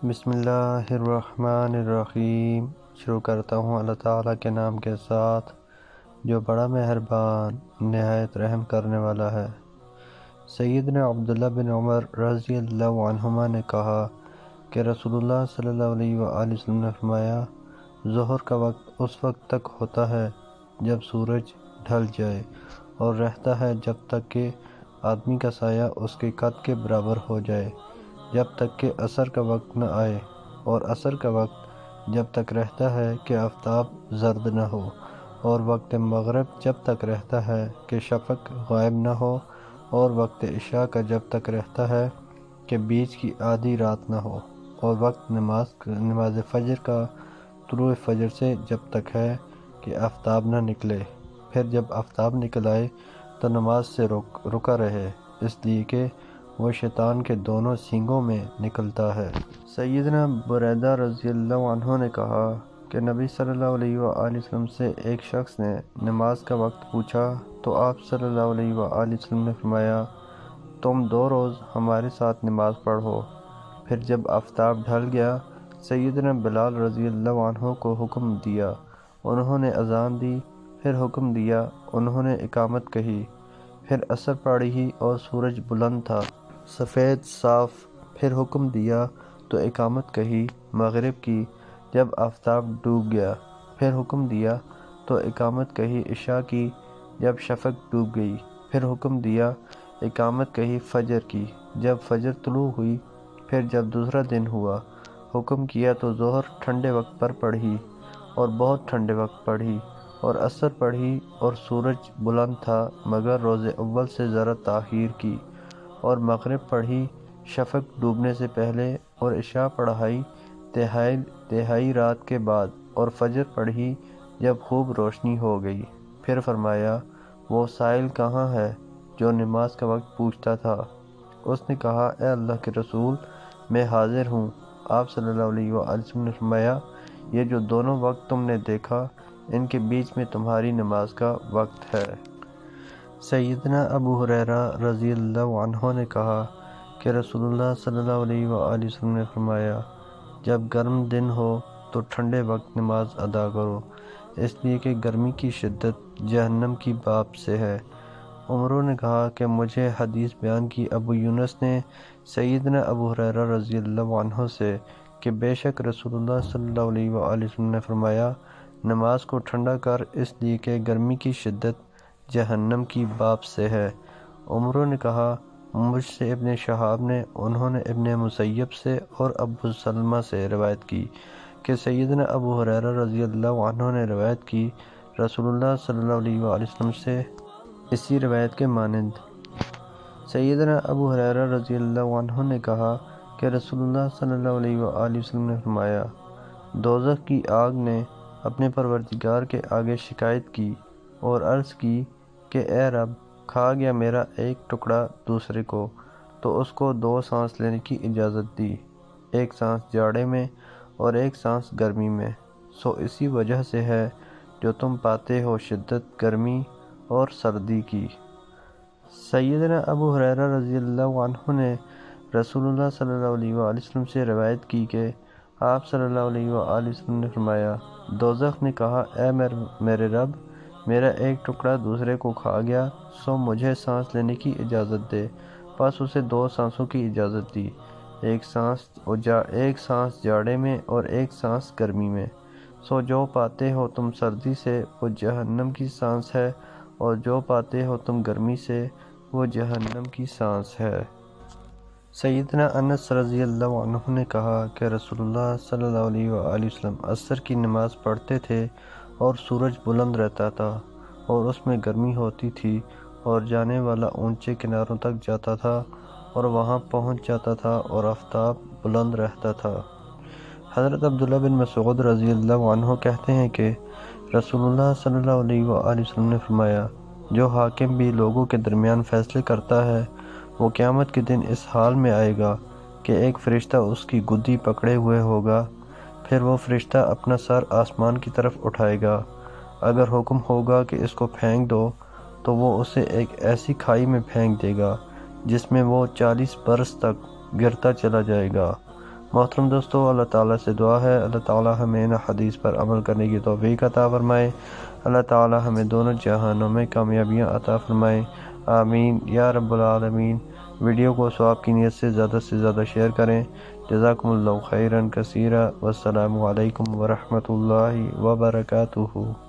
بسم اللہ الرحمن الرحیم۔ شروع کرتا ہوں اللہ تعالیٰ کے نام کے ساتھ جو بڑا مہربان نہایت رحم کرنے والا ہے۔ سیدنا عبداللہ بن عمر رضی اللہ عنہما نے کہا کہ رسول اللہ صلی اللہ علیہ وآلہ وسلم نے فرمایا، ظہر کا وقت اس وقت تک ہوتا ہے جب سورج ڈھل جائے اور رہتا ہے جب تک کہ آدمی کا سایہ اس کے قد کے برابر ہو جائے، جب تک کہ عصر کا وقت نہ آئے، اور عصر کا وقت جب تک رہتا ہے کہ آفتاب زرد نہ ہو، اور وقت مغرب جب تک رہتا ہے کہ شفق غائب نہ ہو، اور وقت عشاء کا جب تک رہتا ہے کہ بیچ کی آدھی رات نہ ہو، اور وقت نماز فجر کا طلوع فجر سے جب تک ہے کہ آفتاب نہ نکلے، پھر جب آفتاب نکل آئے تو نماز سے رکا رہے، اس لیے کہ وہ شیطان کے دونوں سینگوں میں نکلتا ہے۔ سیدنا بریدہ رضی اللہ عنہ نے کہا کہ نبی صلی اللہ علیہ وآلہ وسلم سے ایک شخص نے نماز کا وقت پوچھا تو آپ صلی اللہ علیہ وآلہ وسلم نے فرمایا، تم 2 روز ہمارے ساتھ نماز پڑھو۔ پھر جب آفتاب ڈھل گیا، سیدنا بلال رضی اللہ عنہ کو حکم دیا، انہوں نے اذان دی، پھر حکم دیا، انہوں نے اقامت کہی، پھر عصر پڑھی اور سورج بلند تھا، سفید صاف، پھر حکم دیا تو اقامت کہی، مغرب کی، جب آفتاب ڈوب گیا، پھر حکم دیا تو اقامت کہی، عشاء کی، جب شفق ڈوب گئی، پھر حکم دیا، اقامت کہی، فجر کی، جب فجر طلوع ہوئی، پھر جب دوسرا دن ہوا، حکم کیا تو ظہر ٹھنڈے وقت پر پڑھی اور بہت ٹھنڈے وقت پڑھی، اور عصر پڑھی اور سورج بلند تھا مگر روز اول سے ذرا تاخیر کی، اور مغرب پڑھی شفق ڈوبنے سے پہلے، اور عشاء پڑھائی تہائی رات کے بعد، اور فجر پڑھی جب خوب روشنی ہو گئی۔ پھر فرمایا، وہ سائل کہاں ہے جو نماز کا وقت پوچھتا تھا؟ اس نے کہا، اے اللہ کے رسول، میں حاضر ہوں۔ آپ صلی اللہ علیہ وآلہ وسلم نے فرمایا، یہ جو دونوں وقت تم نے دیکھا، ان کے بیچ میں تمہاری نماز کا وقت ہے۔ سیدنا ابو ہریرہ رضی اللہ عنہ نے کہا کہ رسول اللہ صلی اللہ علیہ وآلہ وسلم نے فرمایا، جب گرم دن ہو تو ٹھنڈے وقت نماز ادا کرو، اس لیے کہ گرمی کی شدت جہنم کی باب سے ہے۔ عمروں نے کہا کہ مجھے حدیث بیان کی ابو یونس نے سیدنا ابو ہریرہ رضی اللہ عنہ سے کہ بے شک رسول اللہ صلی اللہ علیہ وآلہ وسلم نے فرمایا، نماز کو ٹھنڈا کر، اس لیے کہ گرمی کی شدت جہنم کی باب سے ہے۔ عمروں نے کہا، مجھ سے ابن شہاب نے، انہوں نے ابن مسیب سے اور ابو سلمہ سے روایت کی کہ سیدنا ابو ہریرہ رضی اللہ عنہ نے روایت کی رسول اللہ صلی اللہ علیہ وآلہ وسلم سے اسی روایت کے مانند۔ سیدنا ابو ہریرہ رضی اللہ عنہ نے کہا کہ رسول اللہ صلی اللہ علیہ وآلہ وسلم نے فرمایا، دوزخ کی آگ نے اپنے پروردگار کے آگے شکایت کی اور عرض کی کہ اے رب، کھا گیا میرا ایک ٹکڑا دوسرے کو، تو اس کو 2 سانس لینے کی اجازت دی، ایک سانس جاڑے میں اور ایک سانس گرمی میں، سو اسی وجہ سے ہے جو تم پاتے ہو شدت گرمی اور سردی کی۔ سیدنا ابو ہریرہ رضی اللہ عنہ نے رسول اللہ صلی اللہ علیہ وآلہ وسلم سے روایت کی کہ آپ صلی اللہ علیہ وآلہ وسلم نے فرمایا، دوزخ نے کہا، اے میرے رب، میرا ایک ٹکڑا دوسرے کو کھا گیا، سو مجھے سانس لینے کی اجازت دے، پس اسے 2 سانسوں کی اجازت دی، ایک سانس جاڑے میں اور ایک سانس گرمی میں، سو جو پاتے ہو تم سردی سے وہ جہنم کی سانس ہے، اور جو پاتے ہو تم گرمی سے وہ جہنم کی سانس ہے۔ سیدنا انس رضی اللہ عنہ نے کہا کہ رسول اللہ صلی اللہ علیہ وآلہ وسلم عصر کی نماز پڑھتے تھے اور سورج بلند رہتا تھا اور اس میں گرمی ہوتی تھی، اور جانے والا اونچے کناروں تک جاتا تھا اور وہاں پہنچ جاتا تھا اور آفتاب بلند رہتا تھا۔ حضرت عبداللہ بن مسعود رضی اللہ عنہ کہتے ہیں کہ رسول اللہ صلی اللہ علیہ وآلہ وسلم نے فرمایا، جو حاکم بھی لوگوں کے درمیان فیصلے کرتا ہے، وہ قیامت کے دن اس حال میں آئے گا کہ ایک فرشتہ اس کی گدی پکڑے ہوئے ہوگا، پھر وہ فرشتہ اپنا سر آسمان کی طرف اٹھائے گا، اگر حکم ہوگا کہ اس کو پھینک دو تو وہ اسے ایک ایسی کھائی میں پھینک دے گا جس میں وہ 40 برس تک گرتا چلا جائے گا، محترم دوستو، اللہ تعالیٰ سے دعا ہے اللہ تعالیٰ ہمیں ان حدیث پر عمل کرنے کی توفیق عطا فرمائے، اللہ تعالیٰ ہمیں دونوں جہانوں میں کامیابیاں عطا فرمائے، آمین یا رب العالمین۔ ویڈیو کو ثواب کی نیت سے زیادہ شیئر کریں۔ جزاکم اللہ خیرا کثیرا، والسلام علیکم ورحمۃ اللہ وبرکاتہ۔